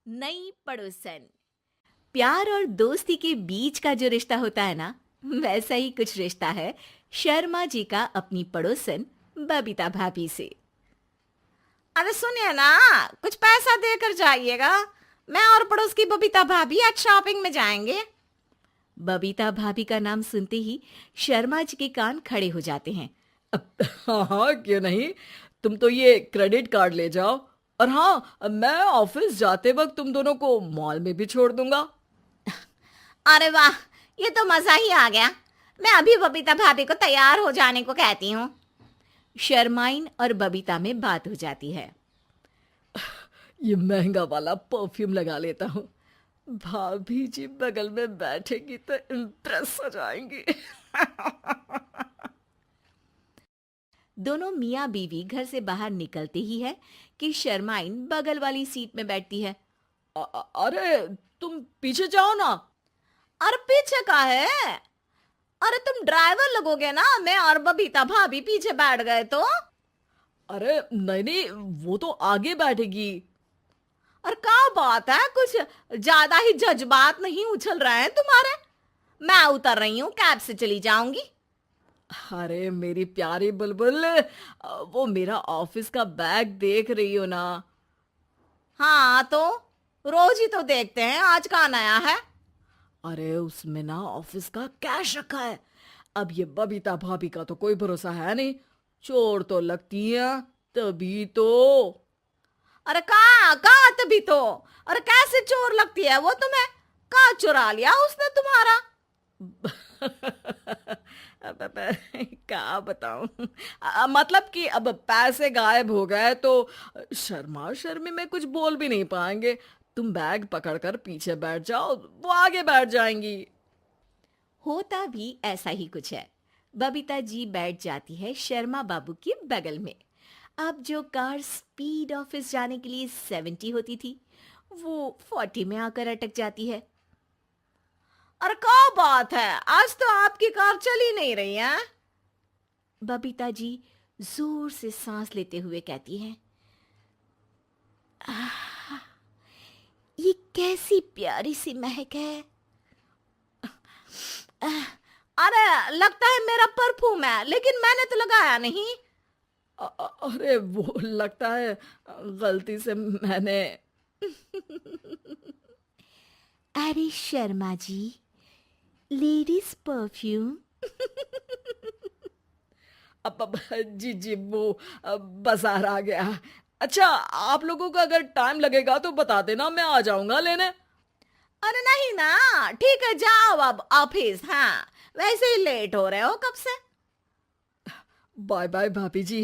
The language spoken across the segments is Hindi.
नई पड़ोसन। प्यार और दोस्ती के बीच का जो रिश्ता होता है ना, वैसा ही कुछ रिश्ता है शर्मा जी का अपनी पड़ोसन बबीता भाभी से। अरे सुनिए ना, कुछ पैसा देकर जाइएगा। मैं और पड़ोस की बबीता भाभी आज शॉपिंग में जाएंगे। बबीता भाभी का नाम सुनते ही शर्मा जी के कान खड़े हो जाते हैं। हाँ हाँ, क्यों नहीं। तुम तो ये क्रेडिट कार्ड ले जाओ। और हाँ, मैं ऑफिस जाते वक्त तुम दोनों को मॉल में भी छोड़ दूंगा। अरे वाह, ये तो मजा ही आ गया। मैं अभी बबीता भाभी को तैयार हो जाने को कहती हूँ। शर्माइन और बबीता में बात हो जाती है। ये महंगा वाला परफ्यूम लगा लेता हूँ। भाभी जी बगल में बैठेगी तो इम्प्रेस हो जाएंगी। दोनों मियाँ बीवी घर से बाहर निकलते ही है कि शर्माइन बगल वाली सीट में बैठती है। अरे तुम पीछे जाओ ना। अरे पीछे का है? अरे तुम ड्राइवर लगोगे ना, मैं और बबीता भाभी पीछे बैठ गए तो। अरे नहीं नहीं, वो तो आगे बैठेगी। और क्या बात है, कुछ ज्यादा ही जज्बात नहीं उछल रहे हैं तुम्हारे? मैं उतर रही हूँ, कैब से चली जाऊंगी। अरे मेरी प्यारी बुलबुल, वो मेरा ऑफिस का बैग देख रही हो ना। हाँ तो रोज ही तो देखते हैं, आज का नया है? अरे उसमें ना ऑफिस का कैश रखा है। अब ये बबीता भाभी का तो कोई भरोसा है नहीं। चोर तो लगती है तभी तो। अरे कहाँ कहाँ तभी तो। अरे कैसे चोर लगती है वो तुम्हें? कहाँ चुरा लिया उसने तुम्हारा? अब क्या बताऊं। मतलब कि अब पैसे गायब हो गए तो शर्मा शर्मी में कुछ बोल भी नहीं पाएंगे। तुम बैग पकड़कर पीछे बैठ जाओ, वो आगे बैठ जाएंगी। होता भी ऐसा ही कुछ है। बबीता जी बैठ जाती है शर्मा बाबू के बगल में। अब जो कार स्पीड ऑफिस जाने के लिए 70 होती थी, वो 40 में आकर अटक जाती है। अरे क्या बात है, आज तो आपकी कार चली नहीं रही है। बबीता जी जोर से सांस लेते हुए कहती हैं, ये कैसी प्यारी सी महक है। अरे लगता है मेरा परफ्यूम है, लेकिन मैंने तो लगाया नहीं। अरे वो लगता है गलती से मैंने। अरे शर्मा जी, लेडीज परफ्यूम। अब जी जी, वो बाजार आ गया। अच्छा, आप लोगों का अगर टाइम लगेगा तो बता देना, मैं आ जाऊंगा लेने। अरे नहीं ना, ठीक है जाओ अब ऑफिस। हाँ वैसे ही लेट हो रहे हो कब से। बाय बाय भाभी जी,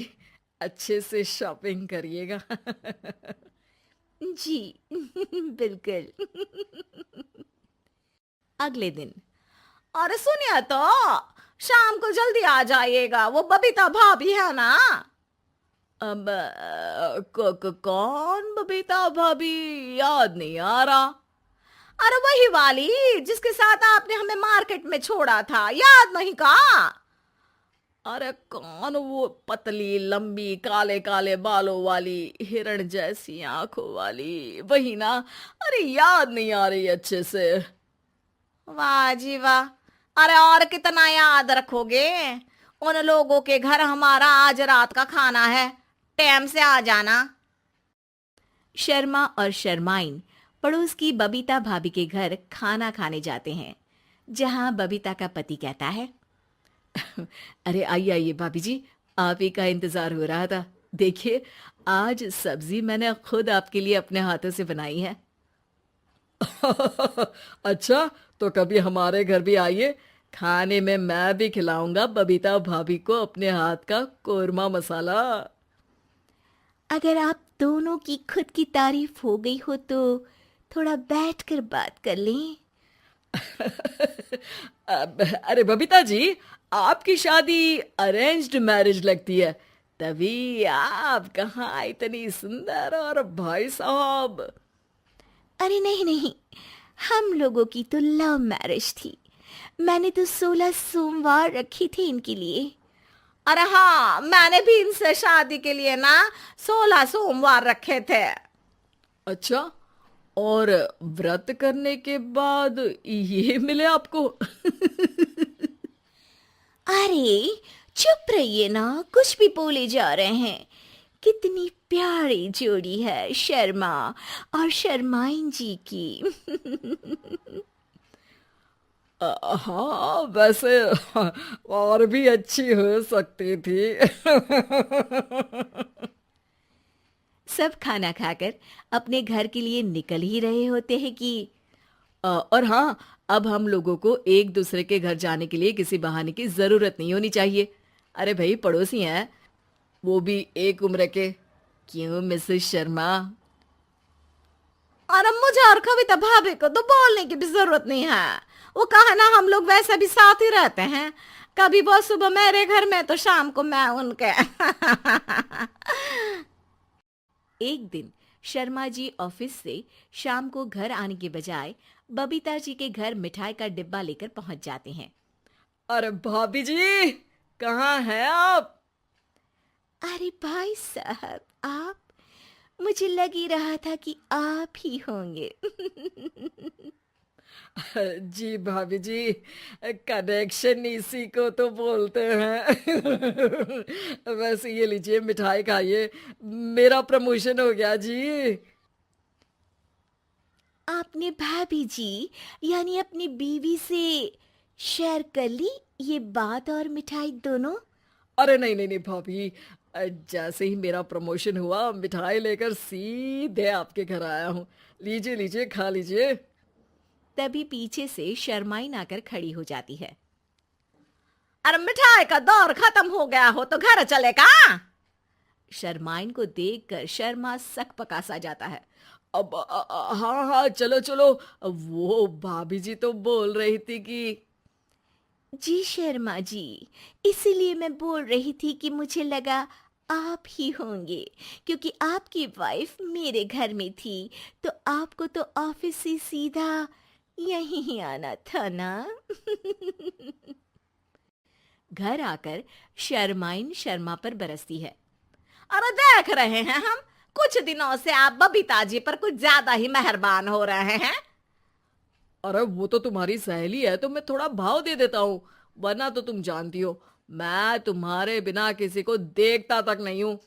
अच्छे से शॉपिंग करिएगा। जी बिल्कुल। अगले दिन। अरे सुनिए तो, शाम को जल्दी आ जाइएगा, वो बबीता भाभी है ना। अब कौन बबीता भाभी? याद नहीं आ रहा। अरे वही वाली जिसके साथ आपने हमें मार्केट में छोड़ा था, याद नहीं का? अरे कौन वो पतली लंबी काले काले बालों वाली हिरण जैसी आंखों वाली, वही ना। अरे याद नहीं आ रही अच्छे से। वाह जी वाह। अरे और कितना याद रखोगे? उन लोगों के घर हमारा आज रात का खाना है, टाइम से आ जाना। शर्मा और शर्माइन पड़ोस की बबीता भाभी के घर खाना खाने जाते हैं, जहां बबीता का पति कहता है, अरे आइए आइए भाभी जी, आप ही का इंतजार हो रहा था। देखिए, आज सब्जी मैंने खुद आपके लिए अपने हाथों से बनाई है। अच्छा, तो कभी हमारे घर भी आइए। खाने में मैं भी खिलाऊंगा बबीता भाभी को अपने हाथ का कोरमा मसाला। अगर आप दोनों की खुद की तारीफ हो गई हो तो थोड़ा बैठकर बात कर लें। अरे बबीता जी, आपकी शादी अरेंज्ड मैरिज लगती है, तभी आप कहाँ इतनी सुंदर। और भाई साहब। अरे नहीं नहीं, हम लोगों की तो लव मैरिज थी। मैंने तो 16 सोमवार रखी थी इनके लिए। अरे हाँ, मैंने भी इनसे शादी के लिए ना 16 सोमवार रखे थे। अच्छा, और व्रत करने के बाद ये मिले आपको? अरे चुप रहिए ना, कुछ भी बोले जा रहे हैं। कितनी प्यारी जोड़ी है शर्मा और शर्माइन जी की। हाँ, वैसे और भी अच्छी हो सकती थी। सब खाना खाकर अपने घर के लिए निकल ही रहे होते हैं कि और हाँ, अब हम लोगों को एक दूसरे के घर जाने के लिए किसी बहाने की जरूरत नहीं होनी चाहिए। अरे भाई, पड़ोसी हैं, वो भी एक उम्र के। क्यों मिसेस शर्मा? और अब मुझे और कविता भाभी को तो बोलने की भी जरूरत नहीं है। वो कहा ना, हम लोग वैसे भी साथ ही रहते हैं। कभी वो सुबह मेरे घर में तो शाम को मैं उनके। एक दिन शर्मा जी ऑफिस से शाम को घर आने के बजाय बबीता जी के घर मिठाई का डिब्बा लेकर पहुंच जाते हैं। अरे भाभी जी, कहाँ हैं आप? अरे भाई साहब, आप? मुझे लग ही रहा था कि आप ही होंगे। जी भाभी जी, कनेक्शन इसी को तो बोलते हैं। वैसे ये लीजिए, मिठाई खाइए, मेरा प्रमोशन हो गया जी। आपने भाभी जी यानी अपनी बीवी से शेयर कर ली ये बात और मिठाई दोनों? अरे नहीं नहीं नहीं भाभी, जैसे ही मेरा प्रमोशन हुआ, मिठाई लेकर सीधे आपके घर आया हूँ। लीजिए लीजिए, खा लीजिए। तभी पीछे से शर्माइन आकर खड़ी हो जाती है। अरे मिठाई का दौर खत्म हो गया हो तो घर चले का? शर्माइन को देखकर शर्मा सकपका सा जाता है। अब हाँ हाँ, चलो चलो। वो भाभी जी तो बोल रही थी कि जी शर्मा जी, इसीलिए मैं बोल रही थी कि मुझे लगा आप ही होंगे, क्योंकि आपकी वाइफ मेरे घर में थी तो आपको तो ऑफिस से सीधा यहीं ही आना था ना। घर आकर शर्माइन शर्मा पर बरसती है। अरे देख रहे हैं हम, कुछ दिनों से आप बबीता जी पर कुछ ज्यादा ही मेहरबान हो रहे हैं। अरे वो तो तुम्हारी सहेली है तो मैं थोड़ा भाव दे देता हूँ, वरना तो तुम जानती हो मैं तुम्हारे बिना किसी को देखता तक नहीं हूँ।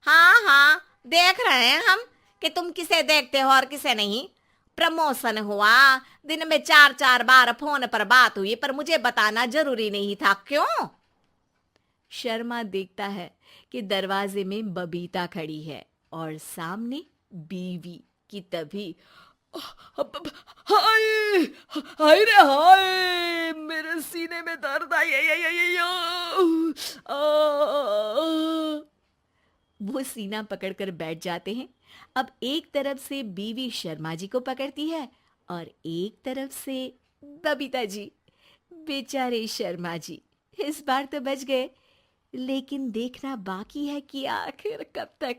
हाँ हाँ, देख रहे हैं हम कि तुम किसे देखते हो और किसे नहीं। प्रमोशन हुआ, दिन में 4-4 बार फोन पर बात हुई, पर मुझे बताना जरूरी नहीं था, क्यों? शर्मा देखता है कि दरवाजे में बबीता खड़ी है और सामने बीवी की। तभी हाय हाय रे हाय, मेरे सीने में दर्द आई आई आई आई आई, वो सीना पकड़कर बैठ जाते हैं। अब एक तरफ से बीवी शर्मा जी को पकड़ती है और एक तरफ से बबीता जी। बेचारे शर्मा जी इस बार तो बच गए, लेकिन देखना बाकी है कि आखिर कब तक।